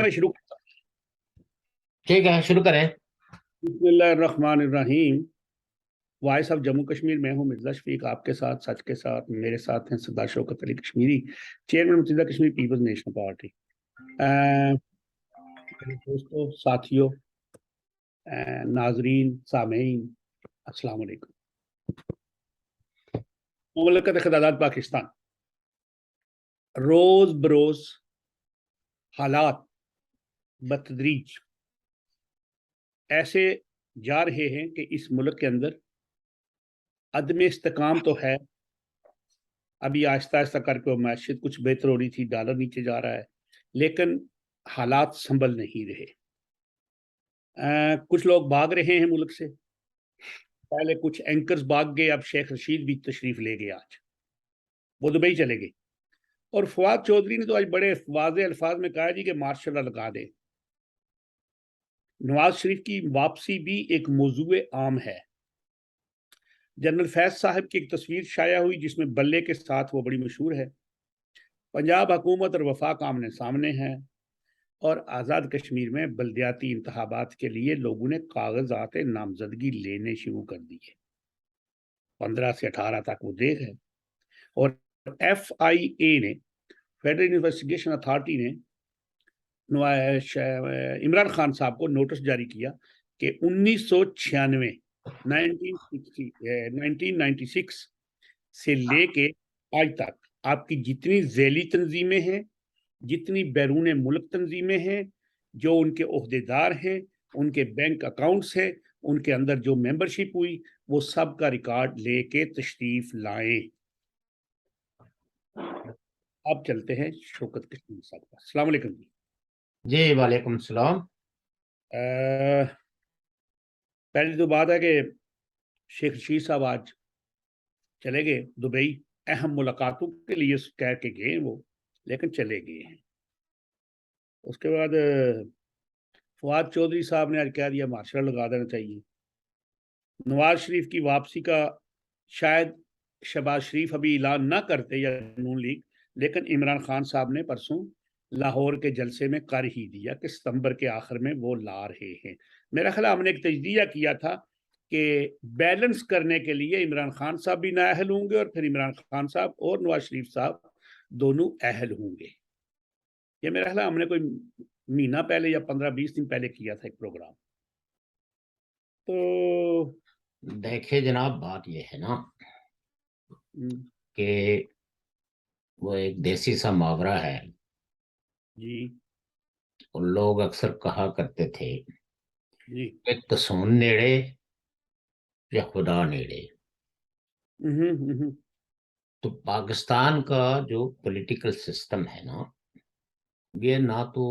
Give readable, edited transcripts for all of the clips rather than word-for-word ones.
میں شروع کرتا ہوں۔ ٹھیک ہے، شروع کریں۔ بسم اللہ الرحمن الرحیم۔ وائس آف جموں کشمیر، میں ہوں مرزا شفیق، آپ کے ساتھ سچ کے ساتھ میرے ساتھ ہیں سردار شوکت علی کشمیری، چیئرمین متحدہ کشمیر پیپلز نیشنل پارٹی۔ میرے دوستوں، ساتھیوں، ناظرین، سامعین، السلام علیکم۔ مملکت خدادات پاکستان روز بروز حالات بتدریج ایسے جا رہے ہیں کہ اس ملک کے اندر عدم استحکام تو ہے، ابھی آہستہ آہستہ کر کے معیشت کچھ بہتر ہو رہی تھی، ڈالر نیچے جا رہا ہے، لیکن حالات سنبھل نہیں رہے۔ کچھ لوگ بھاگ رہے ہیں ملک سے، پہلے کچھ اینکرز بھاگ گئے، اب شیخ رشید بھی تشریف لے گئے، آج وہ دبئی چلے گئے۔ اور فواد چودھری نے تو آج بڑے واضح الفاظ میں کہا جی کہ مارشل لا لگا دے۔ نواز شریف کی واپسی بھی ایک موضوع عام ہے۔ جنرل فیض صاحب کی ایک تصویر شائع ہوئی جس میں بلے کے ساتھ، وہ بڑی مشہور ہے۔ پنجاب حکومت اور وفاق آمنے سامنے ہے، اور آزاد کشمیر میں بلدیاتی انتخابات کے لیے لوگوں نے کاغذات نامزدگی لینے شروع کر دیے۔ 15 سے 18 تک وہ دیر ہے، اور ایف آئی اے نے، فیڈرل انویسٹیگیشن اتھارٹی نے عمران خان صاحب کو نوٹس جاری کیا کہ 1996 1996 سے لے کے آج تک آپ کی جتنی ذیلی تنظیمیں ہیں، جتنی بیرون ملک تنظیمیں ہیں، جو ان کے عہدیدار ہیں، ان کے بینک اکاؤنٹس ہیں، ان کے اندر جو ممبرشپ ہوئی، وہ سب کا ریکارڈ لے کے تشریف لائیں۔ اب چلتے ہیں شوکت کشمیری صاحب کا۔ السلام علیکم جی وعلیکم السلام۔ پہلی تو بات ہے کہ شیخ رشید صاحب آج چلے گئے دبئی، اہم ملاقاتوں کے لیے کہہ کے گئے وہ، لیکن چلے گئے ہیں۔ اس کے بعد فواد چودھری صاحب نے آج کہہ دیا مارشل لگا دینا چاہیے۔ نواز شریف کی واپسی کا شاید شہباز شریف ابھی اعلان نہ کرتے یا نون لیگ، لیکن عمران خان صاحب نے پرسوں لاہور کے جلسے میں کر ہی دیا کہ ستمبر کے آخر میں وہ لا رہے ہیں۔ میرا خیال ہم نے ایک تجزیہ کیا تھا کہ بیلنس کرنے کے لیے عمران خان صاحب بھی نااہل ہوں گے، اور پھر عمران خان صاحب اور نواز شریف صاحب دونوں اہل ہوں گے۔ یہ میرا خیال ہم نے کوئی مہینہ پہلے یا 15-20 دن پہلے کیا تھا ایک پروگرام۔ تو دیکھیں جناب، بات یہ ہے نا کہ وہ ایک دیسی سا محاورہ ہے جی، اور لوگ اکثر کہا کرتے تھے جی، کہ تسون نیڑے یا خدا نیڑے۔ تو پاکستان کا جو پولیٹیکل سسٹم ہے نا، یہ نہ تو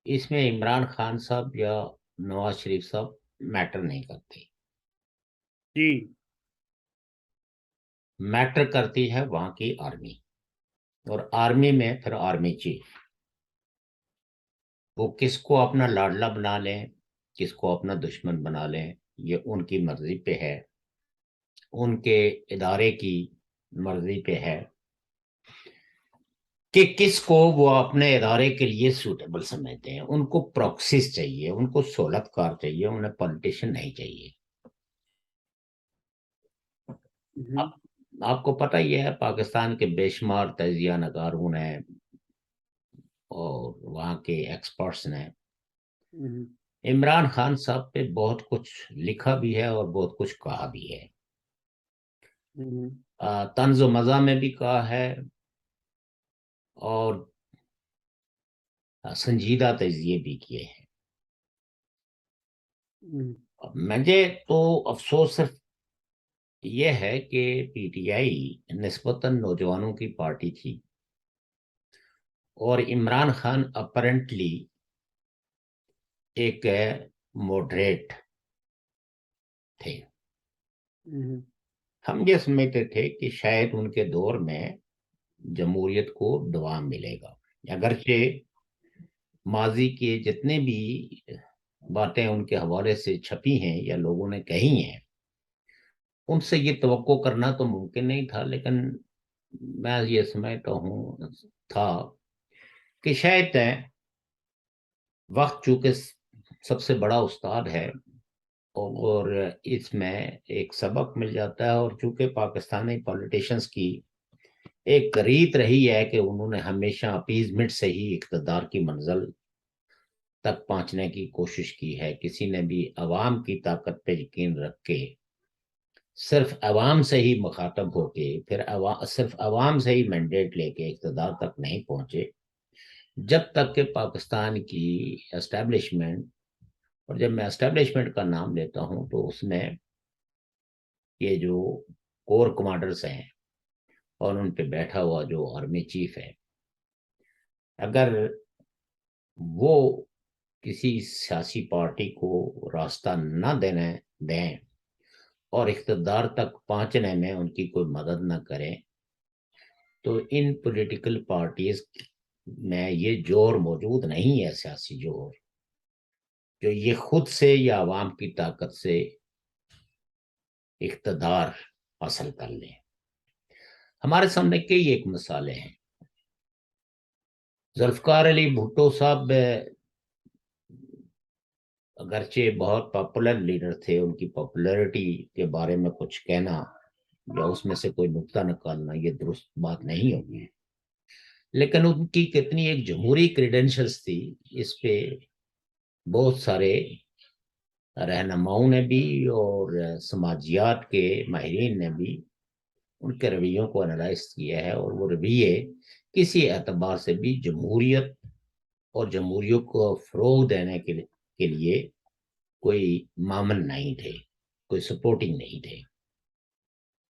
اس میں عمران خان صاحب یا نواز شریف صاحب میٹر نہیں کرتے، جی، میٹر کرتی ہے وہاں کی آرمی، اور آرمی میں پھر آرمی چیف، وہ کس کو اپنا لاڈلا بنا لیں، کس کو اپنا دشمن بنا لیں، یہ ان کی مرضی پہ ہے، ان کے ادارے کی مرضی پہ ہے کہ کس کو وہ اپنے ادارے کے لیے سوٹیبل سمجھتے ہیں۔ ان کو پروکسیز چاہیے، ان کو سہولت کار چاہیے، انہیں پولیٹیشین نہیں چاہیے۔ آپ کو پتہ ہی ہے پاکستان کے بے شمار تجزیہ نگاروں نے اور وہاں کے ایکسپرٹس نے عمران خان صاحب پہ بہت کچھ لکھا بھی ہے اور بہت کچھ کہا بھی ہے، طنز و مزاح میں بھی کہا ہے اور سنجیدہ تجزیے بھی کیے ہیں۔ مجھے تو افسوس صرف یہ ہے کہ پی ٹی آئی نسبتاً نوجوانوں کی پارٹی تھی، اور عمران خان اپرنٹلی ایک ماڈریٹ تھے۔ ہم یہ سمجھتے تھے کہ شاید ان کے دور میں جمہوریت کو دوام ملے گا، اگرچہ ماضی کے جتنے بھی باتیں ان کے حوالے سے چھپی ہیں یا لوگوں نے کہی ہیں، ان سے یہ توقع کرنا تو ممکن نہیں تھا، لیکن میں یہ سمجھتا ہوں تھا کہ شاید وقت چونکہ سب سے بڑا استاد ہے اور اس میں ایک سبق مل جاتا ہے، اور چونکہ پاکستانی پولیٹیشنز کی ایک ریت رہی ہے کہ انہوں نے ہمیشہ اپیزمنٹ سے ہی اقتدار کی منزل تک پہنچنے کی کوشش کی ہے، کسی نے بھی عوام کی طاقت پہ یقین رکھ کے صرف عوام سے ہی مخاطب ہو کے پھر صرف عوام سے ہی مینڈیٹ لے کے اقتدار تک نہیں پہنچے، جب تک کہ پاکستان کی اسٹیبلشمنٹ، اور جب میں اسٹیبلشمنٹ کا نام لیتا ہوں تو اس میں یہ جو کور کمانڈرز ہیں اور ان پہ بیٹھا ہوا جو آرمی چیف ہے، اگر وہ کسی سیاسی پارٹی کو راستہ نہ دیں اور اقتدار تک پہنچنے میں ان کی کوئی مدد نہ کریں، تو ان پولیٹیکل پارٹیز میں یہ جوہر موجود نہیں ہے، سیاسی جوہر، جو یہ خود سے یا عوام کی طاقت سے اقتدار حاصل کر لیں۔ ہمارے سامنے کئی ایک مثالیں ہیں۔ ذوالفقار علی بھٹو صاحب اگرچہ بہت پاپولر لیڈر تھے، ان کی پاپولیرٹی کے بارے میں کچھ کہنا یا اس میں سے کوئی نقطہ نکالنا یہ درست بات نہیں ہوگی، لیکن ان کی کتنی ایک جمہوری کریڈینشلز تھی، اس پہ بہت سارے رہنماؤں نے بھی اور سماجیات کے ماہرین نے بھی ان کے رویوں کو انالائز کیا ہے، اور وہ رویے کسی اعتبار سے بھی جمہوریت اور جمہوریوں کو فروغ دینے کے لیے کوئی معمل نہیں تھے، کوئی سپورٹنگ نہیں تھے۔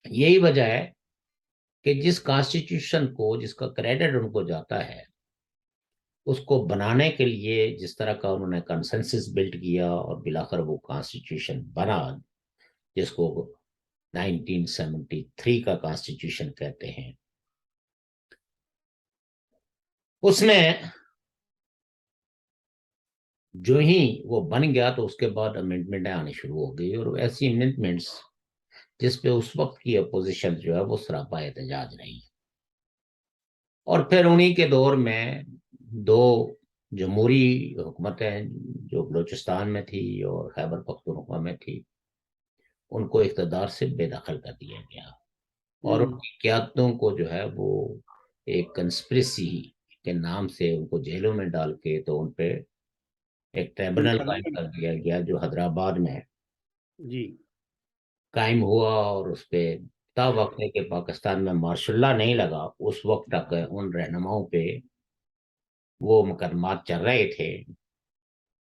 یہی وجہ ہے کہ جس کانسٹیٹیوشن کو، جس کا کریڈٹ ان کو جاتا ہے، اس کو بنانے کے لیے جس طرح کا انہوں نے کنسنسس بلڈ کیا اور بالآخر وہ کانسٹیٹیوشن بنا، جس کو 1973 کا کانسٹیٹیوشن کہتے ہیں، اس میں جو ہی وہ بن گیا تو اس کے بعد امینڈمنٹیں آنی شروع ہو گئی، اور ایسی امینڈمنٹس جس پہ اس وقت کی اپوزیشن جو ہے وہ سراپا احتجاج رہی، اور پھر انہی کے دور میں دو جمہوری حکومتیں جو بلوچستان میں تھی اور خیبر پختونخوا میں تھی، ان کو اقتدار سے بے دخل کر دیا گیا، اور ان کی قیادتوں کو جو ہے وہ ایک کنسپریسی کے نام سے ان کو جیلوں میں ڈال کے تو ان پہ ایک ٹریبونل قائم کر دیا گیا، جو حیدرآباد میں جی قائم ہوا، اور اس پہ تا وقت ہے کہ پاکستان میں مارشاء اللہ نہیں لگا، اس وقت تک ان رہنماؤں پہ وہ مقدمات چل رہے تھے،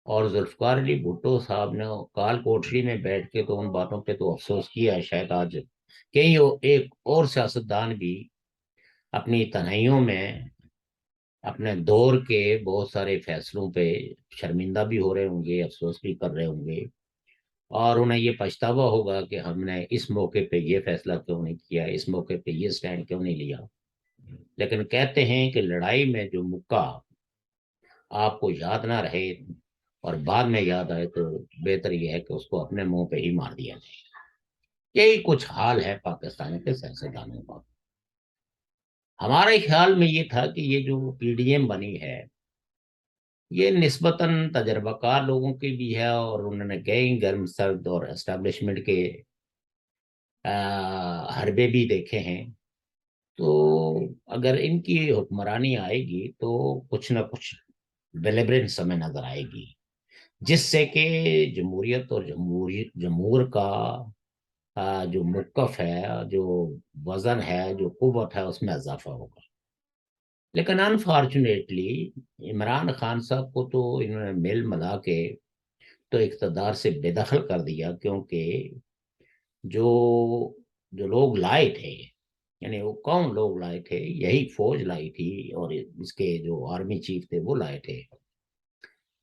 اور ذوالفقار علی بھٹو صاحب نے کال کوٹری میں بیٹھ کے تو ان باتوں پہ تو افسوس کیا ہے، شاید آج کئی ایک اور سیاستدان بھی اپنی تنہائیوں میں اپنے دور کے بہت سارے فیصلوں پہ شرمندہ بھی ہو رہے ہوں گے، افسوس بھی کر رہے ہوں گے، اور انہیں یہ پچھتاوا ہوگا کہ ہم نے اس موقع پہ یہ فیصلہ کیوں نہیں کیا، اس موقع پہ یہ سٹینڈ کیوں نہیں لیا۔ لیکن کہتے ہیں کہ لڑائی میں جو مکہ آپ کو یاد نہ رہے اور بعد میں یاد آئے تو بہتر یہ ہے کہ اس کو اپنے منہ پہ ہی مار دیا جائے۔ یہی کچھ حال ہے پاکستان کے سیاستدانوں کا۔ ہمارے خیال میں یہ تھا کہ یہ جو پی ڈی ایم بنی ہے یہ نسبتاً تجربہ کار لوگوں کی بھی ہے، اور انہوں نے کئی گرم سرد اور اسٹیبلشمنٹ کے حربے بھی دیکھے ہیں، تو اگر ان کی حکمرانی آئے گی تو کچھ نہ کچھ ڈیلیبریٹ ہمیں نظر آئے گی، جس سے کہ جمہوریت اور جمہور کا جو موقف ہے، جو وزن ہے، جو قوت ہے، اس میں اضافہ ہوگا۔ لیکن انفارچونیٹلی عمران خان صاحب کو تو انہوں نے مل ملا کے تو اقتدار سے بے دخل کر دیا، کیونکہ جو لوگ لائے تھے، یعنی وہ کون لوگ لائے تھے، یہی فوج لائی تھی، اور اس کے جو آرمی چیف تھے وہ لائے تھے،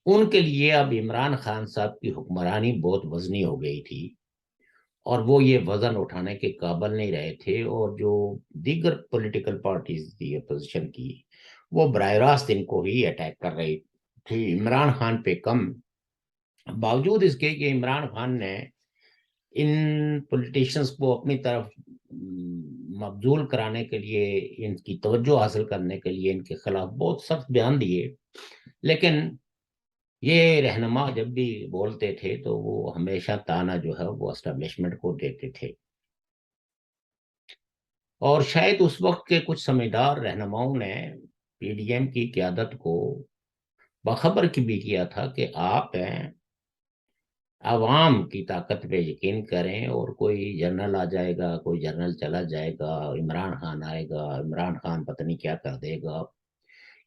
ان کے لیے اب عمران خان صاحب کی حکمرانی بہت وزنی ہو گئی تھی، اور وہ یہ وزن اٹھانے کے قابل نہیں رہے تھے، اور جو دیگر پولیٹیکل پارٹیز تھی اپوزیشن کی وہ براہ راست ان کو ہی اٹیک کر رہی تھی، عمران خان پہ کم، باوجود اس کے کہ عمران خان نے ان پولیٹیشنز کو اپنی طرف مبذول کرانے کے لیے، ان کی توجہ حاصل کرنے کے لیے ان کے خلاف بہت سخت بیان دیے، لیکن یہ رہنما جب بھی بولتے تھے تو وہ ہمیشہ تانا جو ہے وہ اسٹیبلشمنٹ کو دیتے تھے، اور شاید اس وقت کے کچھ سمجھدار رہنماؤں نے پی ڈی ایم کی قیادت کو باخبر کی بھی کیا تھا کہ آپ عوام کی طاقت پہ یقین کریں، اور کوئی جنرل آ جائے گا، کوئی جنرل چلا جائے گا، عمران خان آئے گا، عمران خان پتہ نہیں کیا کر دے گا،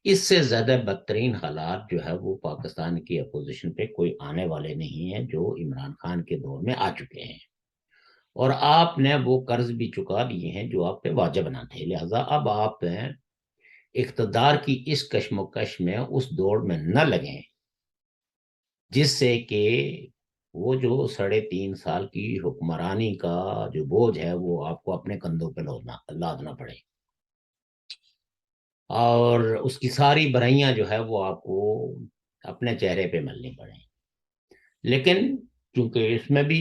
اس سے زیادہ بدترین حالات جو ہے وہ پاکستان کی اپوزیشن پہ کوئی آنے والے نہیں ہیں جو عمران خان کے دور میں آ چکے ہیں، اور آپ نے وہ قرض بھی چکا دیے ہیں جو آپ پہ واجب نہ تھے، لہذا اب آپ اقتدار کی اس کشمکش میں اس دوڑ میں نہ لگیں جس سے کہ وہ جو 3.5 سال کی حکمرانی کا جو بوجھ ہے وہ آپ کو اپنے کندھوں پہ لادنا پڑے، اور اس کی ساری برائیاں جو ہے وہ آپ کو اپنے چہرے پہ ملنی پڑیں۔ لیکن چونکہ اس میں بھی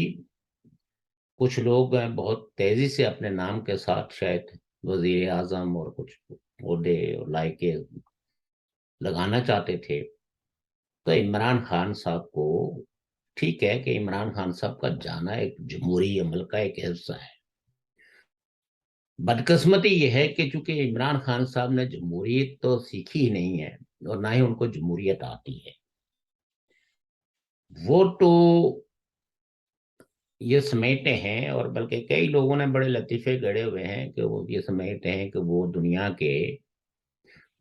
کچھ لوگ ہیں بہت تیزی سے اپنے نام کے ساتھ شاید وزیر اعظم اور کچھ عہدے اور لائقے لگانا چاہتے تھے، تو عمران خان صاحب کو، ٹھیک ہے کہ عمران خان صاحب کا جانا ایک جمہوری عمل کا ایک حصہ ہے، بدقسمتی یہ ہے کہ چونکہ عمران خان صاحب نے جمہوریت تو سیکھی ہی نہیں ہے اور نہ ہی ان کو جمہوریت آتی ہے، وہ تو یہ سمیٹے ہیں، اور بلکہ کئی لوگوں نے بڑے لطیفے گڑے ہوئے ہیں کہ وہ یہ سمیٹے ہیں کہ وہ دنیا کے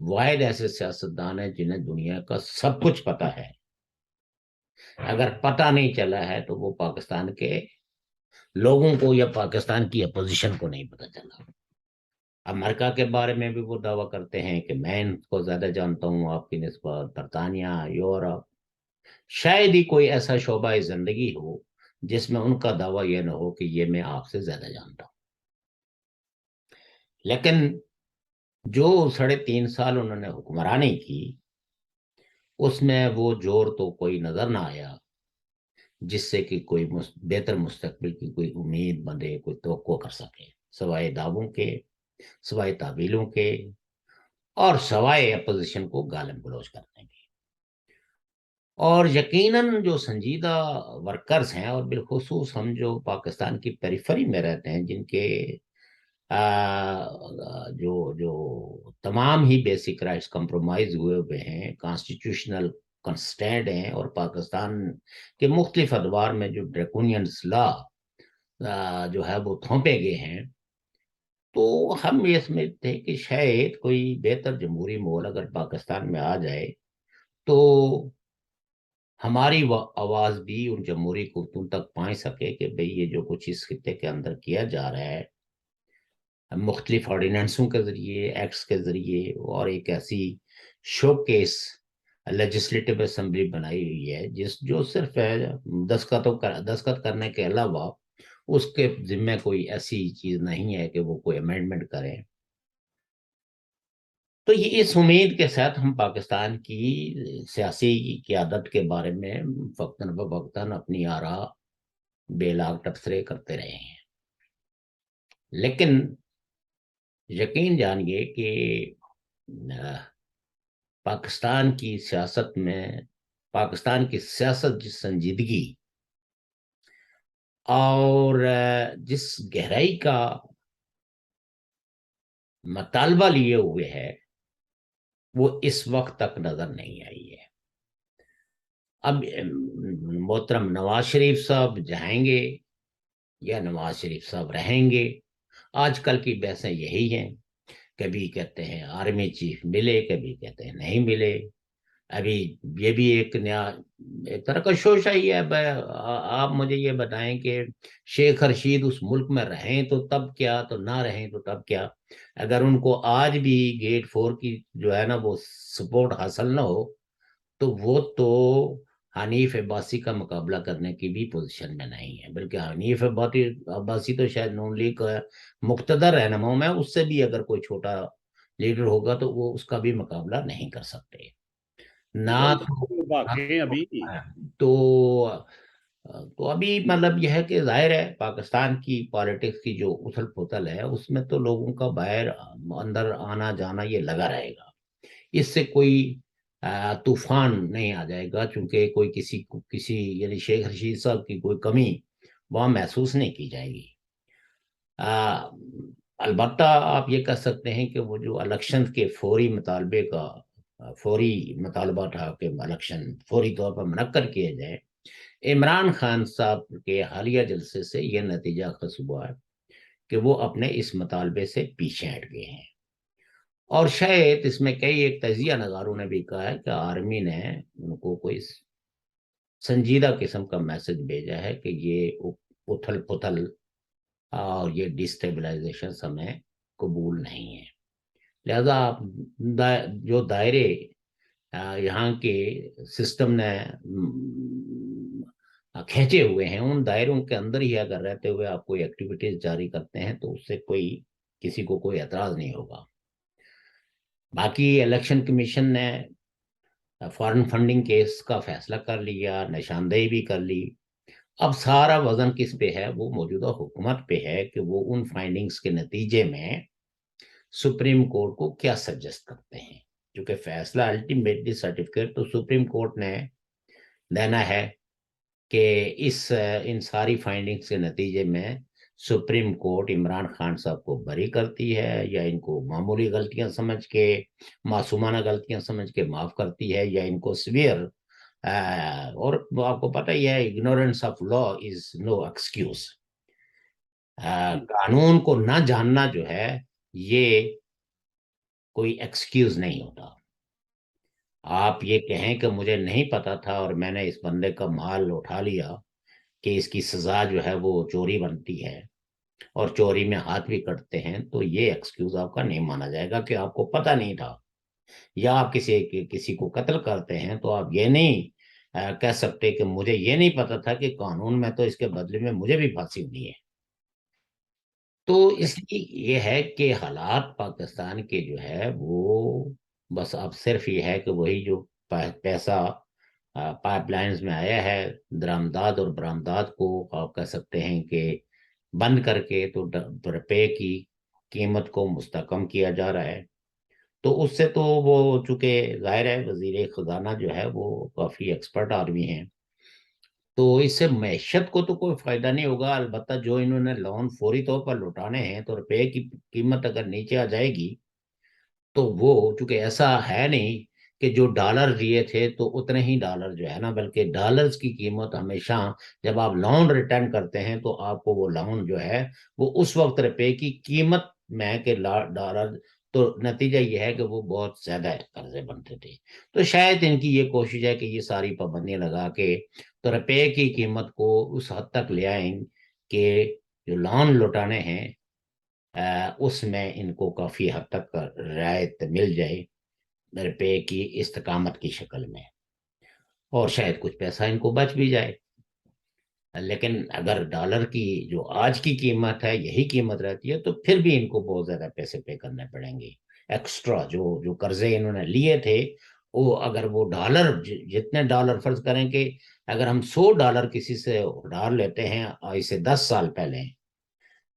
واحد ایسے سیاستدان ہیں جنہیں دنیا کا سب کچھ پتا ہے، اگر پتہ نہیں چلا ہے تو وہ پاکستان کے لوگوں کو یا پاکستان کی اپوزیشن کو نہیں پتہ چلا۔ امریکہ کے بارے میں بھی وہ دعویٰ کرتے ہیں کہ میں ان کو زیادہ جانتا ہوں آپ کی نسبت، برطانیہ، یورپ، شاید ہی کوئی ایسا شعبہ زندگی ہو جس میں ان کا دعویٰ یہ نہ ہو کہ یہ میں آپ سے زیادہ جانتا ہوں، لیکن جو 3.5 سال انہوں نے حکمرانی کی اس میں وہ زور تو کوئی نظر نہ آیا جس سے کہ کوئی بہتر مستقبل کی کوئی امید بندے، کوئی توقع کر سکے، سوائے دعووں کے، سوائے تعویلوں کے، اور سوائے اپوزیشن کو گالم گلوچ کرنے کی۔ اور یقیناً جو سنجیدہ ورکرز ہیں، اور بالخصوص ہم جو پاکستان کی پیریفری میں رہتے ہیں، جن کے جو تمام ہی بیسک رائٹس کمپرومائز ہوئے ہیں، کانسٹیٹیوشنل کنسٹینٹ ہیں، اور پاکستان کے مختلف ادوار میں جو ڈریکونینز لا جو ہے وہ تھوپے گئے ہیں، تو ہم یہ سمجھتے ہیں کہ شاید کوئی بہتر جمہوری ماحول اگر پاکستان میں آ جائے تو ہماری آواز بھی ان جمہوری قوتوں تک پہنچ سکے کہ بھئی یہ جو کچھ اس خطے کے اندر کیا جا رہا ہے مختلف آرڈیننسوں کے ذریعے، ایکٹس کے ذریعے، اور ایک ایسی شو کیس لیجسلیٹو اسمبلی بنائی ہوئی ہے جو صرف دستخط کرنے کے علاوہ اس کے ذمہ کوئی ایسی چیز نہیں ہے کہ وہ کوئی امینڈمنٹ کریں۔ تو یہ اس امید کے ساتھ ہم پاکستان کی سیاسی قیادت کے بارے میں وقتاً فوقتاً اپنی آراء بے لاگ تبصرے کرتے رہے ہیں، لیکن یقین جانیے کہ پاکستان کی سیاست میں، پاکستان کی سیاست جس سنجیدگی اور جس گہرائی کا مطالبہ لیے ہوئے ہے وہ اس وقت تک نظر نہیں آئی ہے۔ اب محترم نواز شریف صاحب جائیں گے یا نواز شریف صاحب رہیں گے، آج کل کی بحثیں یہی ہیں، کبھی کہتے ہیں آرمی چیف ملے، کبھی کہتے ہیں نہیں ملے۔ ابھی یہ بھی ایک طرح کا شوشہ ہی ہے۔ آپ مجھے یہ بتائیں کہ شیخ رشید اس ملک میں رہیں تو تب کیا، تو نہ رہیں تو تب کیا؟ اگر ان کو آج بھی گیٹ 4 کی جو ہے نا وہ سپورٹ حاصل نہ ہو تو وہ تو حنیف عباسی کا مقابلہ کرنے کی بھی پوزیشن میں نہیں ہے، بلکہ حنیف عباسی تو شاید نون لیگ کا مقتدر رہنماؤں میں، اس سے بھی اگر کوئی چھوٹا لیڈر ہوگا تو وہ اس کا بھی مقابلہ نہیں کر سکتے۔ نہ ابھی تو تو ابھی مطلب یہ ہے کہ ظاہر ہے پاکستان کی پالیٹکس کی جو اتھل پھتل ہے اس میں تو لوگوں کا باہر اندر آنا جانا یہ لگا رہے گا. اس سے کوئی طوفان نہیں آ جائے گا، چونکہ کوئی کسی یعنی شیخ رشید صاحب کی کوئی کمی وہاں محسوس نہیں کی جائے گی. البتہ آپ یہ کہہ سکتے ہیں کہ وہ جو الیکشن کے فوری مطالبے کا فوری مطالبہ تھا کہ الیکشن فوری طور پر منعقد کیے جائے، عمران خان صاحب کے حالیہ جلسے سے یہ نتیجہ خاص ہوا ہے کہ وہ اپنے اس مطالبے سے پیچھے ہٹ گئے ہیں. اور شاید اس میں کئی ایک تجزیہ نگاروں نے بھی کہا ہے کہ آرمی نے ان کو کوئی سنجیدہ قسم کا میسج بھیجا ہے کہ یہ اتھل پتھل اور یہ ڈسٹیبلائزیشن ہمیں قبول نہیں ہے. لہذا آپ جو دائرے یہاں کے سسٹم نے کھینچے ہوئے ہیں، ان دائروں کے اندر ہی اگر رہتے ہوئے آپ کوئی ایکٹیویٹیز جاری کرتے ہیں تو اس سے کسی کو کوئی اعتراض نہیں ہوگا. باقی الیکشن کمیشن نے فارن فنڈنگ کیس کا فیصلہ کر لیا، نشاندہی بھی کر لی. اب سارا وزن کس پہ ہے؟ وہ موجودہ حکومت پہ ہے کہ وہ ان فائنڈنگز کے نتیجے میں سپریم کورٹ کو کیا سجیسٹ کرتے ہیں، کیونکہ فیصلہ الٹیمیٹلی سرٹیفکیٹ تو سپریم کورٹ نے دینا ہے کہ ان ساری فائنڈنگز کے نتیجے میں سپریم کورٹ عمران خان صاحب کو بری کرتی ہے یا ان کو معمولی غلطیاں سمجھ کے، معصومانہ غلطیاں سمجھ کے معاف کرتی ہے، یا ان کو سویئر اور آپ کو پتہ ہی ہے ignorance of law is no excuse. قانون کو نہ جاننا جو ہے یہ کوئی ایکسکیوز نہیں ہوتا. آپ یہ کہیں کہ مجھے نہیں پتا تھا اور میں نے اس بندے کا مال اٹھا لیا کہ اس کی سزا جو ہے وہ چوری بنتی ہے اور چوری میں ہاتھ بھی کٹتے ہیں، تو یہ ایکسکیوز آپ کا نہیں مانا جائے گا کہ آپ کو پتہ نہیں تھا. یا آپ کسی کو قتل کرتے ہیں تو آپ یہ نہیں کہہ سکتے کہ مجھے یہ نہیں پتا تھا کہ قانون میں تو اس کے بدلے میں مجھے بھی پھانسی ہونی ہے. تو اس لیے یہ ہے کہ حالات پاکستان کے جو ہے وہ بس اب صرف یہ ہے کہ وہی جو پیسہ پائپ لائنز میں آیا ہے، درآمدات اور برآمدات کو آپ کہہ سکتے ہیں کہ بند کر کے تو روپے کی قیمت کو مستحکم کیا جا رہا ہے. تو اس سے تو وہ چونکہ ظاہر ہے وزیر خزانہ جو ہے وہ کافی ایکسپرٹ آدمی ہیں، تو اس سے معیشت کو تو کوئی فائدہ نہیں ہوگا. البتہ جو انہوں نے لون فوری طور پر لوٹانے ہیں تو روپے کی قیمت اگر نیچے آ جائے گی تو وہ چونکہ ایسا ہے نہیں کہ جو ڈالر دیے تھے تو اتنے ہی ڈالر جو ہے نا، بلکہ ڈالرز کی قیمت ہمیشہ جب آپ لون ریٹرن کرتے ہیں تو آپ کو وہ لون جو ہے وہ اس وقت روپے کی قیمت میں کہ ڈالر، تو نتیجہ یہ ہے کہ وہ بہت زیادہ قرضے بنتے تھے. تو شاید ان کی یہ کوشش ہے کہ یہ ساری پابندیاں لگا کے تو روپے کی قیمت کو اس حد تک لے آئیں کہ جو لون لوٹانے ہیں اس میں ان کو کافی حد تک رعایت مل جائے روپے کی استقامت کی شکل میں، اور شاید کچھ پیسہ ان کو بچ بھی جائے. لیکن اگر ڈالر کی جو آج کی قیمت ہے یہی قیمت رہتی ہے تو پھر بھی ان کو بہت زیادہ پیسے پے کرنے پڑیں گے ایکسٹرا. جو قرضے انہوں نے لیے تھے وہ اگر وہ ڈالر جتنے ڈالر فرض کریں کہ اگر ہم $100 کسی سے ادھار لیتے ہیں اسے 10 سال پہلے،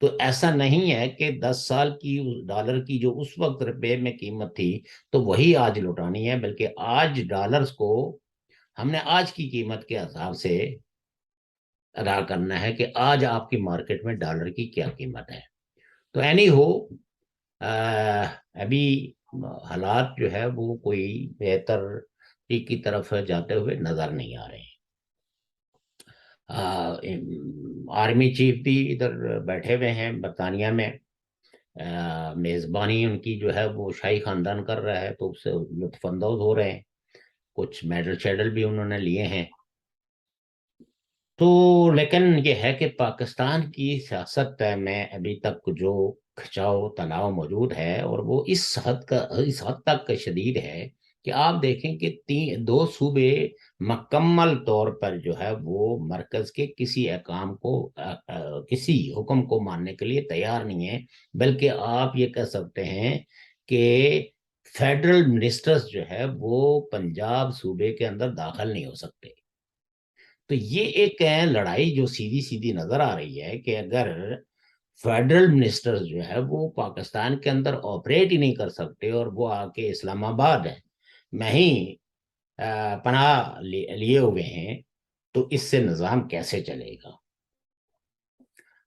تو ایسا نہیں ہے کہ 10 سال کی ڈالر کی جو اس وقت روپے میں قیمت تھی تو وہی آج لوٹانی ہے، بلکہ آج ڈالرز کو ہم نے آج کی قیمت کے حساب سے ادا کرنا ہے کہ آج آپ کی مارکیٹ میں ڈالر کی کیا قیمت ہے. تو اینی ہو ابھی حالات جو ہے وہ کوئی بہتر کی طرف جاتے ہوئے نظر نہیں آ رہے ہیں. آرمی چیف بھی ادھر بیٹھے ہوئے ہیں برطانیہ میں، میزبانی ان کی جو ہے وہ شاہی خاندان کر رہا ہے تو اس سے لطف اندوز ہو رہے ہیں. کچھ میڈل شیڈل بھی انہوں نے لیے ہیں. تو لیکن یہ ہے کہ پاکستان کی سیاست میں ابھی تک جو کھچاؤ تناؤ موجود ہے اور وہ اس حد تک شدید ہے کہ آپ دیکھیں کہ 2 صوبے مکمل طور پر جو ہے وہ مرکز کے کسی احکام کو کسی حکم کو ماننے کے لیے تیار نہیں ہے، بلکہ آپ یہ کہہ سکتے ہیں کہ فیڈرل منسٹرز جو ہے وہ پنجاب صوبے کے اندر داخل نہیں ہو سکتے. تو یہ ایک لڑائی جو سیدھی سیدھی نظر آ رہی ہے کہ اگر فیڈرل منسٹر جو ہے وہ پاکستان کے اندر آپریٹ ہی نہیں کر سکتے اور وہ آ کے اسلام آباد ہے میں ہی پناہ لیے ہوئے ہیں، تو اس سے نظام کیسے چلے گا؟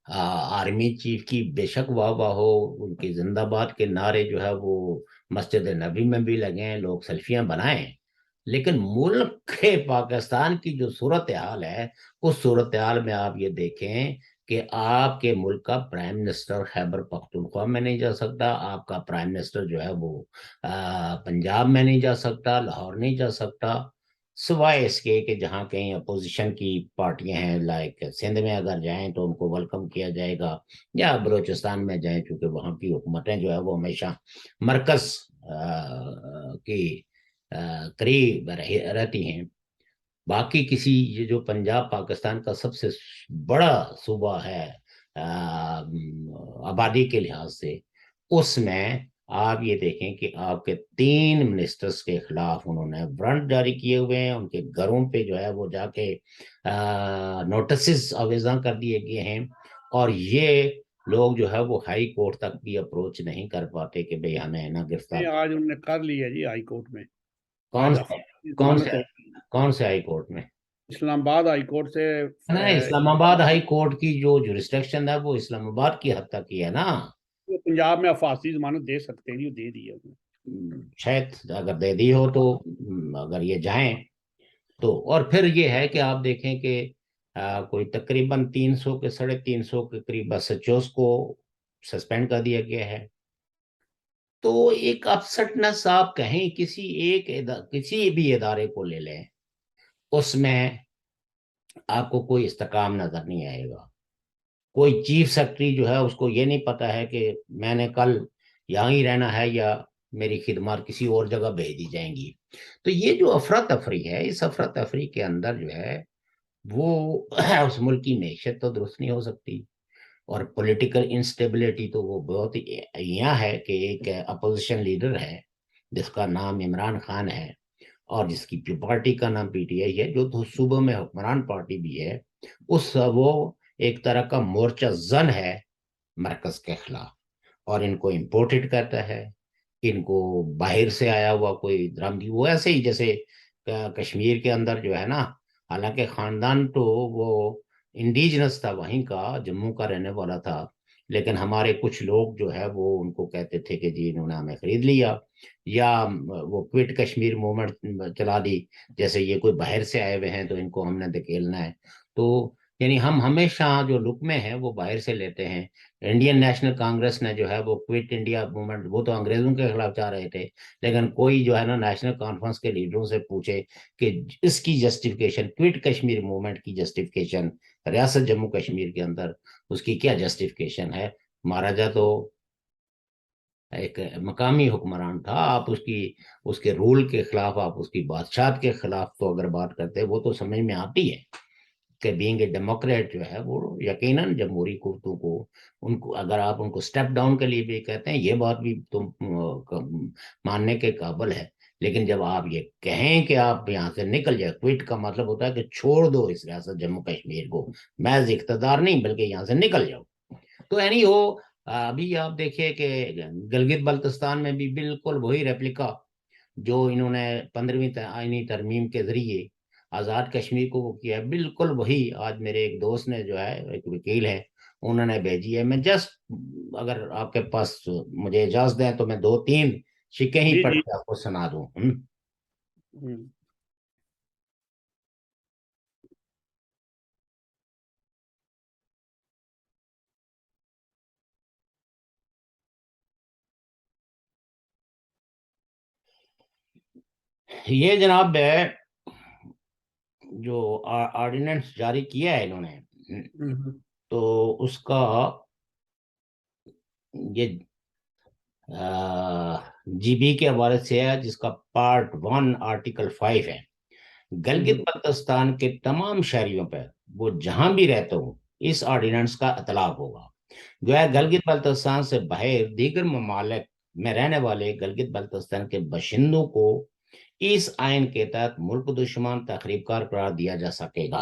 آرمی چیف کی بے شک واہ واہ ہو، ان کی زندہ باد کے نعرے جو ہے وہ مسجد نبی میں بھی لگے ہیں، لوگ سیلفیاں بنائیں، لیکن ملک کے پاکستان کی جو صورتحال ہے اس صورتحال میں آپ یہ دیکھیں کہ آپ کے ملک کا پرائم منسٹر خیبر پختونخوا میں نہیں جا سکتا، آپ کا پرائم منسٹر جو ہے وہ پنجاب میں نہیں جا سکتا، لاہور نہیں جا سکتا، سوائے اس کے کہ جہاں کہیں اپوزیشن کی پارٹیاں ہیں، لائک سندھ میں اگر جائیں تو ان کو ویلکم کیا جائے گا، یا بلوچستان میں جائیں چونکہ وہاں کی حکومتیں جو ہے وہ ہمیشہ مرکز کی قریب رہتی ہیں۔ باقی کسی یہ جو پنجاب پاکستان کا سب سے بڑا صوبہ ہے آبادی کے لحاظ سے، اس میں آپ یہ دیکھیں کہ آپ کے 3 منسٹرز کے خلاف انہوں نے وارنٹ جاری کیے ہوئے ہیں، ان کے گھروں پہ جو ہے وہ جا کے نوٹسز آویزاں کر دیے گئے ہیں، اور یہ لوگ جو ہے وہ ہائی کورٹ تک بھی اپروچ نہیں کر پاتے کہ بھئی ہمیں نہ گرفتار۔ آج انہوں نے کر لی ہے جی ہائی کورٹ میں، کون آج سے ضمانت ہو کون سے ہائی کورٹ میں؟ اسلام آباد ہائی کورٹ سے اسلام آباد ہائی کورٹ کی جو جورسڈکشن ہے وہ اسلام آباد کی حد تک کی ہے نا، پنجاب میں افاسی ضمانت دے سکتے ہیں جی، دے دی ہے۔ شاید اگر دے دی ہو تو اگر یہ جائیں تو، اور پھر یہ ہے کہ آپ دیکھیں کہ کوئی تقریباً 300 کے 350 کے قریب ایس ایچ اوز کو سسپینڈ کر دیا گیا ہے۔ تو ایک اپسٹنس آپ کہیں کسی بھی ادارے کو لے لیں، اس میں آپ کو کوئی استحکام نظر نہیں آئے گا۔ کوئی چیف سیکرٹری جو ہے اس کو یہ نہیں پتا ہے کہ میں نے کل یہاں ہی رہنا ہے یا میری خدمات کسی اور جگہ بھیج دی جائیں گی۔ تو یہ جو افراتفری ہے، اس افراتفری کے اندر جو ہے وہ اس ملک کی معیشت تو درست نہیں ہو سکتی، اور پولیٹیکل انسٹیبلٹی تو وہ بہت یہاں ہے کہ ایک اپوزیشن لیڈر ہے جس کا نام عمران خان ہے، اور جس کی پارٹی کا نام پی ٹی آئی ہے، جو صوبہ میں حکمران پارٹی بھی ہے، وہ ایک طرح کا مورچہ زن ہے مرکز کے خلاف، اور ان کو امپورٹڈ کرتا ہے، ان کو باہر سے آیا ہوا کوئی درامدی، وہ ایسے ہی جیسے کشمیر کے اندر جو ہے نا، حالانکہ خاندان تو وہ انڈیجنس تھا، وہیں کا جموں کا رہنے والا تھا، لیکن ہمارے کچھ لوگ جو ہے وہ ان کو کہتے تھے کہ جی انہوں نے ہمیں خرید لیا، یا وہ کوئٹ کشمیر موومنٹ چلا دی، جیسے یہ کوئی باہر سے آئے ہوئے ہیں تو ان کو ہم نے دھکیلنا ہے۔ تو یعنی ہم ہمیشہ جو لقمے ہیں وہ باہر سے لیتے ہیں۔ انڈین نیشنل کانگریس نے جو ہے وہ کوئٹ انڈیا موومنٹ، وہ تو انگریزوں کے خلاف چاہ رہے تھے، لیکن کوئی جو ہے نا نیشنل کانفرنس کے لیڈروں سے پوچھے کہ اس کی جسٹیفیکیشن، کوئٹ کشمیر موومنٹ کی جسٹیفیکیشن ریاست جموں کشمیر کے اندر اس کی کیا جسٹیفیکیشن ہے؟ مہاراجہ تو ایک مقامی حکمران تھا، آپ اس کے رول کے خلاف، آپ اس کی بادشاہت کے خلاف تو اگر بات کرتے وہ تو سمجھ میں آتی ہے کہ بینگ اے ڈیموکریٹ جو ہے وہ یقیناً جمہوری قوتوں کو، ان کو اگر آپ ان کو سٹیپ ڈاؤن کے لیے بھی کہتے ہیں، یہ بات بھی تم ماننے کے قابل ہے، لیکن جب آپ یہ کہیں کہ آپ یہاں سے نکل جائے، کوئٹ کا مطلب ہوتا ہے کہ چھوڑ دو اس ریاست جموں کشمیر کو، محض اقتدار نہیں بلکہ یہاں سے نکل جاؤ۔ تو اینی ہو، ابھی آپ دیکھیے کہ گلگت بلتستان میں بھی بالکل وہی ریپلیکا جو انہوں نے 15ویں آئینی ترمیم کے ذریعے آزاد کشمیر کو وہ کیا ہے، بالکل وہی آج میرے ایک دوست نے جو ہے، ایک وکیل ہے، انہوں نے بھیجی ہے۔ میں جسٹ اگر آپ کے پاس مجھے اجازت دیں تو میں 2-3 شکیں ہی پڑھ کے آپ کو سنا دوں۔ یہ جناب جو آرڈیننس جاری کیا ہے انہوں نے، تو اس کا یہ جی بی کے حوالے سے ہے، جس کا پارٹ 1 آرٹیکل 5 ہے، گلگت بلتستان کے تمام شہریوں پہ، وہ جہاں بھی رہتے ہوں، اس آرڈیننس کا اطلاق ہوگا۔ جو ہے گلگت بلتستان سے باہر دیگر ممالک میں رہنے والے گلگت بلتستان کے باشندوں کو اس آئین کے تحت ملک دشمن تخریب کار قرار دیا جا سکے گا۔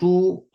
2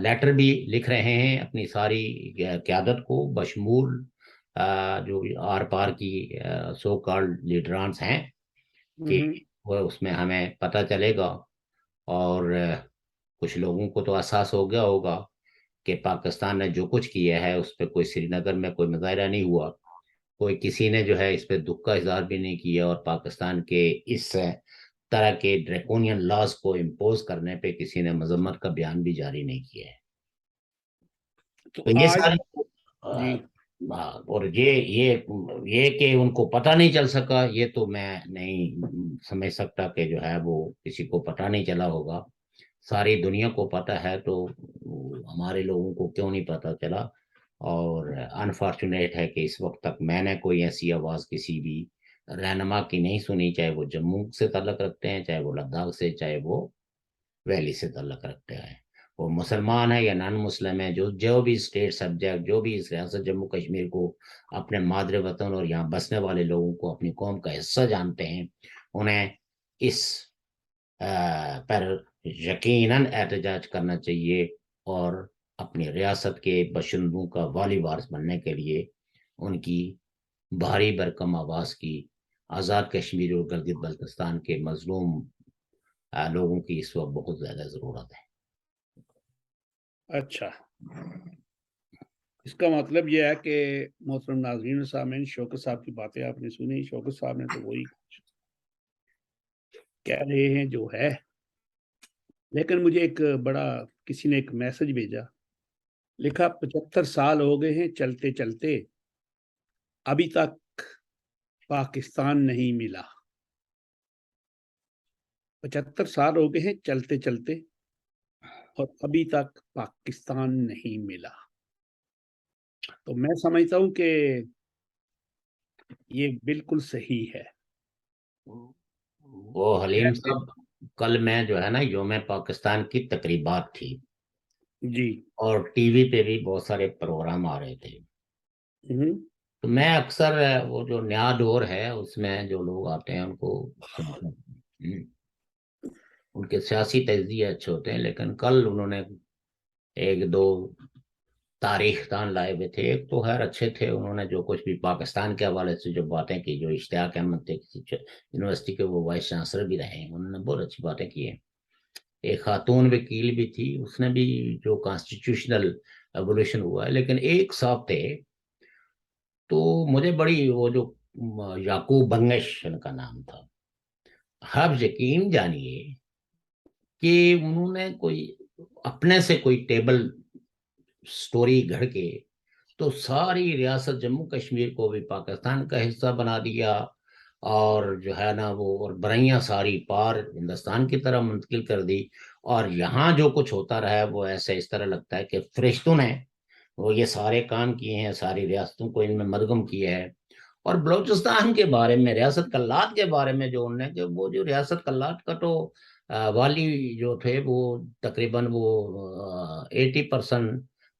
لیٹر بھی لکھ رہے ہیں اپنی ساری قیادت کو بشمول جو آر پار کی سو کالڈ لیڈرانس ہیں کہ وہ اس میں ہمیں پتہ چلے گا. اور کچھ لوگوں کو تو احساس ہو گیا ہوگا کہ پاکستان نے جو کچھ کیا ہے اس پہ کوئی سری نگر میں کوئی مظاہرہ نہیں ہوا, کوئی کسی نے جو ہے اس پہ دکھ کا اظہار بھی نہیں کیا, اور پاکستان کے اس طرح کے ڈریکونین لاز کو امپوز کرنے پہ کسی نے مذمت کا بیان بھی جاری نہیں کیا ہے. تو یہ ساری اور یہ کہ ان کو پتہ نہیں چل سکا, یہ تو میں نہیں سمجھ سکتا کہ جو ہے وہ کسی کو پتہ نہیں چلا ہوگا. ساری دنیا کو پتہ ہے تو ہمارے لوگوں کو کیوں نہیں پتہ چلا. اور انفارچونیٹ ہے کہ اس وقت تک میں نے کوئی ایسی آواز کسی بھی رہنما کی نہیں سنی, چاہے وہ جموں سے تعلق رکھتے ہیں, چاہے وہ لداخ سے, چاہے وہ ویلی سے تعلق رکھتے ہیں, وہ مسلمان ہے یا نان مسلم ہے, جو بھی اسٹیٹ سبجیکٹ, جو بھی اس ریاست جموں کشمیر کو اپنے مادر وطن اور یہاں بسنے والے لوگوں کو اپنی قوم کا حصہ جانتے ہیں, انہیں اس پر یقیناً احتجاج کرنا چاہیے اور اپنی ریاست کے باشندوں کا والی وارث بننے کے لیے ان کی بھاری برکم آواز کی آزاد کشمیر اور گلگت بلتستان کے مظلوم لوگوں کی اس وقت بہت زیادہ ضرورت ہے. اچھا, اس کا مطلب یہ ہے کہ محترم ناظرین و سامعین, شوکت صاحب کی باتیں آپ نے سنی. شوکت صاحب نے تو وہی کہہ رہے ہیں جو ہے, لیکن مجھے ایک بڑا کسی نے ایک میسج بھیجا, لکھا 75 سال ہو گئے ہیں چلتے چلتے, ابھی تک پاکستان نہیں ملا. 75 سال ہو گئے ہیں چلتے چلتے اور ابھی تک پاکستان نہیں ملا. تو میں سمجھتا ہوں کہ یہ بالکل صحیح ہے. وہ حلیم صاحب, کل میں جو ہے نا یوم پاکستان کی تقریبات تھی جی, اور ٹی وی پہ بھی بہت سارے پروگرام آ رہے تھے, تو میں اکثر وہ جو نیا دور ہے اس میں جو لوگ آتے ہیں ان کو سنتا ہوں, ان کے سیاسی تجزیے اچھے ہوتے ہیں, لیکن کل انہوں نے ایک دو تاریخ دان لائے ہوئے تھے. ایک تو خیر اچھے تھے, انہوں نے جو کچھ بھی پاکستان کے حوالے سے جو باتیں کی, جو اشتیاق احمد تھے کسی یونیورسٹی کے, وہ وائس چانسلر بھی رہے ہیں, انہوں نے بہت اچھی باتیں کی ہیں. ایک خاتون وکیل بھی تھی, اس نے بھی جو کانسٹیٹیوشنل ایوولوشن ہوا ہے, لیکن ایک صاحب تھے تو مجھے بڑی وہ جو یعقوب بنگش ان کا نام تھا, آپ یقین جانیے کہ انہوں نے کوئی اپنے سے کوئی ٹیبل سٹوری گھڑ کے تو ساری ریاست جموں کشمیر کو بھی پاکستان کا حصہ بنا دیا, اور جو ہے نا وہ اور برائیاں ساری پار ہندوستان کی طرف منتقل کر دی. اور یہاں جو کچھ ہوتا رہا ہے وہ ایسے اس طرح لگتا ہے کہ فرشتوں نے وہ یہ سارے کام کیے ہیں, ساری ریاستوں کو ان میں مدغم کیا ہے. اور بلوچستان کے بارے میں, ریاست کلات کے بارے میں جو انہوں نے, کہ وہ جو ریاست کلات کا تو والی جو تھے وہ تقریباً وہ 80%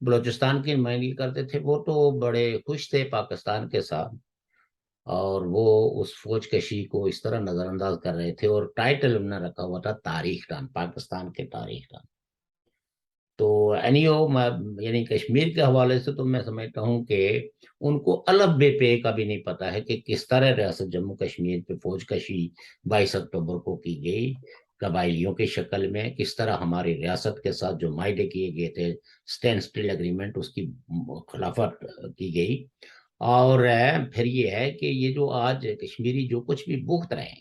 بلوچستان کی نمائندگی کرتے تھے, وہ تو بڑے خوش تھے پاکستان کے ساتھ, اور وہ اس فوج کشی کو اس طرح نظر انداز کر رہے تھے, اور ٹائٹل انہوں نے رکھا ہوا تھا تاریخ دان, پاکستان کے تاریخ دان. تو یعنی کشمیر کے حوالے سے تو میں سمجھتا ہوں کہ ان کو الف بے پے کا بھی نہیں پتا ہے کہ کس طرح ریاست جموں کشمیر پہ فوج کشی 22 اکتوبر کو کی گئی قبائلیوں کی شکل میں, کس طرح ہماری ریاست کے ساتھ جو معاہدے کیے گئے تھے اسٹینڈ اسٹل ایگریمنٹ, اس کی خلافت کی گئی. اور پھر یہ ہے کہ یہ جو آج کشمیری جو کچھ بھی بھگت رہے ہیں,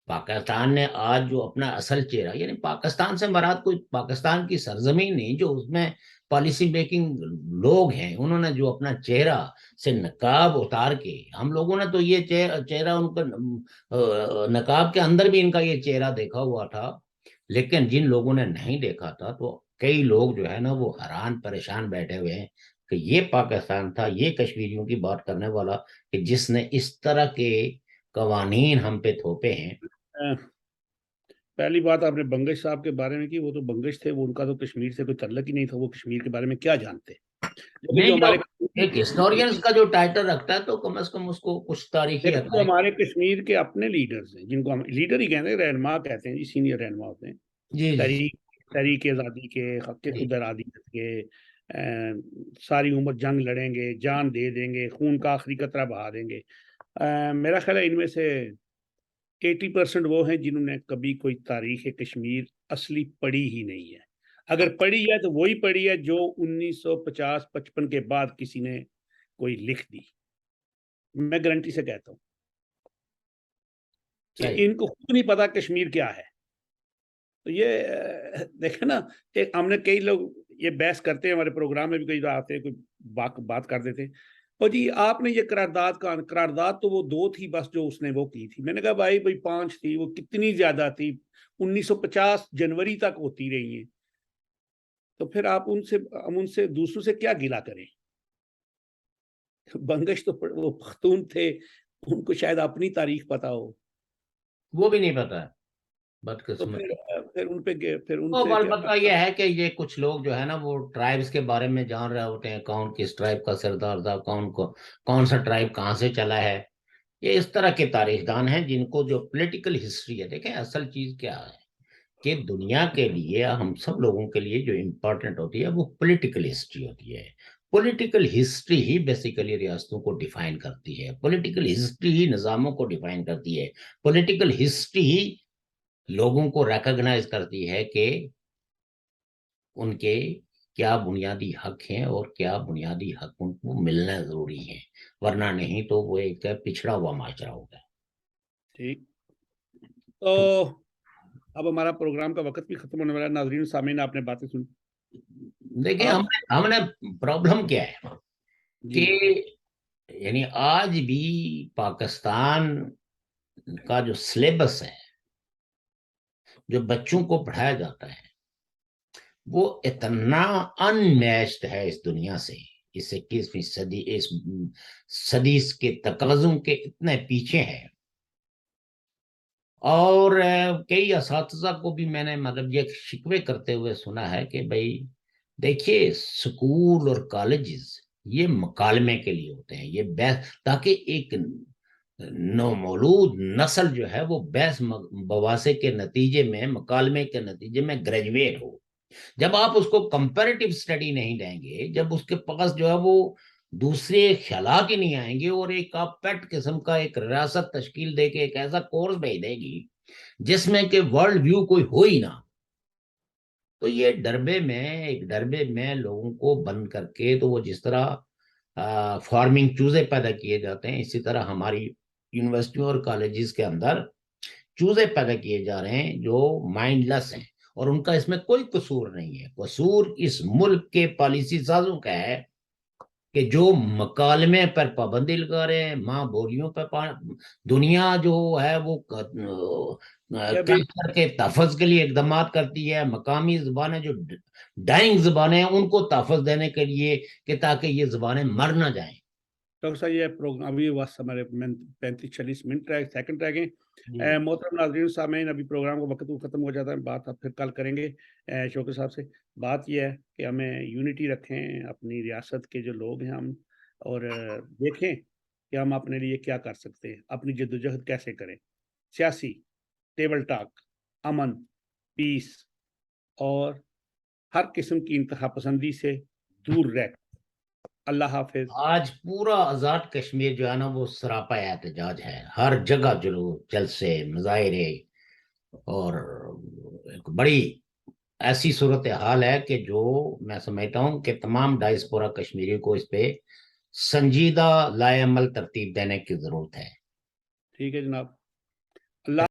پاکستان نے آج جو اپنا اصل چہرہ, یعنی پاکستان سے مراد کوئی پاکستان کی سرزمین نہیں, جو اس میں پالیسی میکنگ لوگ ہیں, انہوں نے جو اپنا چہرہ سے نقاب اتار کے, ہم لوگوں نے تو یہ چہرہ ان کا نقاب کے اندر بھی ان کا یہ چہرہ دیکھا ہوا تھا, لیکن جن لوگوں نے نہیں دیکھا تھا تو کئی لوگ جو ہے نا وہ حیران پریشان بیٹھے ہوئے ہیں کہ یہ پاکستان تھا, یہ کشمیریوں کی بات کرنے والا, کہ جس نے اس طرح کے قوانین ہم پہ تھوپے ہیں. پہلی بات آپ نے بنگش صاحب کے بارے میں کی, وہ تو بنگش تھے, وہ ان کا تو کشمیر سے کوئی تعلق ہی نہیں تھا, وہ کشمیر کے بارے میں کیا جانتے. لیکن جو ہمارے ایک ہسٹورینز کا جو ٹائٹل رکھتا ہے تو کم از کم اس کو کچھ تاریخی جو ہمارے کشمیر کے اپنے لیڈرز ہیں, جن کو ہم لیڈر ہی کہتے ہیں, رہنما کہتے ہیں, سینئر رہنما ہوتے ہیں, جی تحریک تحریک آزادی کے، حق خود ارادیت کے، ساری عمر جنگ لڑیں گے، جان دے دیں گے، خون کا آخری قطرہ بہا دیں گے. میرا خیال ہے ان میں سے 80% وہ ہیں جنہوں نے کبھی کوئی تاریخ کشمیر اصلی پڑھی ہی نہیں ہے. اگر پڑھی ہے تو وہی پڑھی ہے جو 1950-55 کے بعد کسی نے کوئی لکھ دی. میں گارنٹی سے کہتا ہوں کہ ان کو خود نہیں پتا کشمیر کیا ہے. تو یہ دیکھیں نا، ہم نے کئی لوگ یہ بحث کرتے ہیں ہمارے پروگرام میں بھی، کئی آتے ہیں کوئی بات کر دیتے ہیں، اور جی آپ نے یہ قرارداد تو وہ 2 تھی بس جو اس نے وہ کی تھی. میں نے کہا بھائی 5 تھی، وہ کتنی زیادہ تھی، 1950 جنوری تک ہوتی رہی ہیں. تو پھر آپ ہم ان سے دوسروں سے کیا گلا کریں؟ بنگش تو وہ پختون تھے، ان کو شاید اپنی تاریخ پتا ہو، وہ بھی نہیں پتا ہے. تو پھر ان پہ البتہ یہ ہے کہ یہ کچھ لوگ جو ہے نا وہ ٹرائبز کے بارے میں جان رہے ہوتے ہیں، کون کس ٹرائب کا سردار تھا، کون سا ٹرائب کہاں سے چلا ہے. یہ اس طرح کے تاریخ دان ہیں جن کو جو پولیٹیکل ہسٹری ہے. دیکھیں اصل چیز کیا ہے کہ دنیا کے لیے، ہم سب لوگوں کے لیے جو امپورٹنٹ ہوتی ہے وہ پولیٹیکل ہسٹری ہوتی ہے. پولیٹیکل ہسٹری ہی بیسیکلی ریاستوں کو ڈیفائن کرتی ہے، پولیٹیکل ہسٹری ہی نظاموں کو ڈیفائن کرتی ہے، پولیٹیکل ہسٹری ہی لوگوں کو ریکگنائز کرتی ہے کہ ان کے کیا بنیادی حق ہیں اور کیا بنیادی حق ان کو ملنا ضروری ہے، ورنہ نہیں تو وہ ایک پچھڑا ہوا معاشرہ ہوگا. ٹھیک. تو اب ہمارا پروگرام کا وقت بھی ختم ہونے والا ہے. ناظرین سامعین آپ نے باتیں سن. دیکھیں ہم نے پرابلم کیا ہے کہ یعنی آج بھی پاکستان کا جو سلیبس ہے، جو بچوں کو پڑھایا جاتا ہے، وہ اتنا ان میچڈ ہے اس دنیا سے، اس 21ویں صدی، اس صدی کے تقاضوں کے اتنے پیچھے ہے. اور کئی اساتذہ کو بھی میں نے مطلب یہ شکوے کرتے ہوئے سنا ہے کہ بھائی دیکھیے سکول اور کالجز یہ مکالمے کے لیے ہوتے ہیں، یہ بحث، تاکہ ایک نومولود نسل جو ہے وہ بحث بواسے کے نتیجے میں، مکالمے کے نتیجے میں گریجویٹ ہو. جب آپ اس کو کمپیریٹیو سٹڈی نہیں دیں گے، جب اس کے پاس جو ہے وہ دوسرے خیالات ہی نہیں آئیں گے، اور ایک آپ پیٹ قسم کا ایک ریاست تشکیل دے کے ایک ایسا کورس بھیج دے گی جس میں کہ ورلڈ ویو کوئی ہو ہی نہ، تو یہ ایک ڈربے میں لوگوں کو بند کر کے، تو وہ جس طرح فارمنگ چوزے پیدا کیے جاتے ہیں، اسی طرح ہماری یونیورسٹیوں اور کالجز کے اندر چوزے پیدا کیے جا رہے ہیں جو مائنڈ لیس ہیں، اور ان کا اس میں کوئی قصور نہیں ہے. قصور اس ملک کے پالیسی سازوں کا ہے کہ جو مکالمے پر پابندی لگا رہے ہیں، ماں بولیوں پر دنیا جو ہے وہ کلچر کے تحفظ کے لیے اقدامات کرتی ہے. مقامی زبانیں جو ڈائنگ زبانیں ہیں ان کو تحفظ دینے کے لیے کہ تاکہ یہ زبانیں مر نہ جائیں. ڈاکٹر صاحب یہ پروگرام ابھی وقت ہمارے 35-40 منٹ سیکنڈ رہ گئے. محترم ناظرین سامعین، ابھی پروگرام کا وقت ختم ہو جاتا ہے، بات اب پھر کل کریں گے شوکت صاحب سے. بات یہ ہے کہ ہمیں یونٹی رکھیں اپنی ریاست کے جو لوگ ہیں ہم، اور دیکھیں کہ ہم اپنے لیے کیا کر سکتے ہیں، اپنی جدوجہد کیسے کریں. سیاسی ٹیبل ٹاک، امن، پیس اور ہر قسم کی انتہا پسندی سے دور رہ. اللہ حافظ. آج پورا آزاد کشمیر جو ہے نا وہ سراپا احتجاج ہے، ہر جگہ جلسے، مظاہرے، اور ایک بڑی ایسی صورتحال ہے کہ جو میں سمجھتا ہوں کہ تمام ڈائسپورا کشمیری کو اس پہ سنجیدہ لائے عمل ترتیب دینے کی ضرورت ہے. ٹھیک ہے جناب. اللہ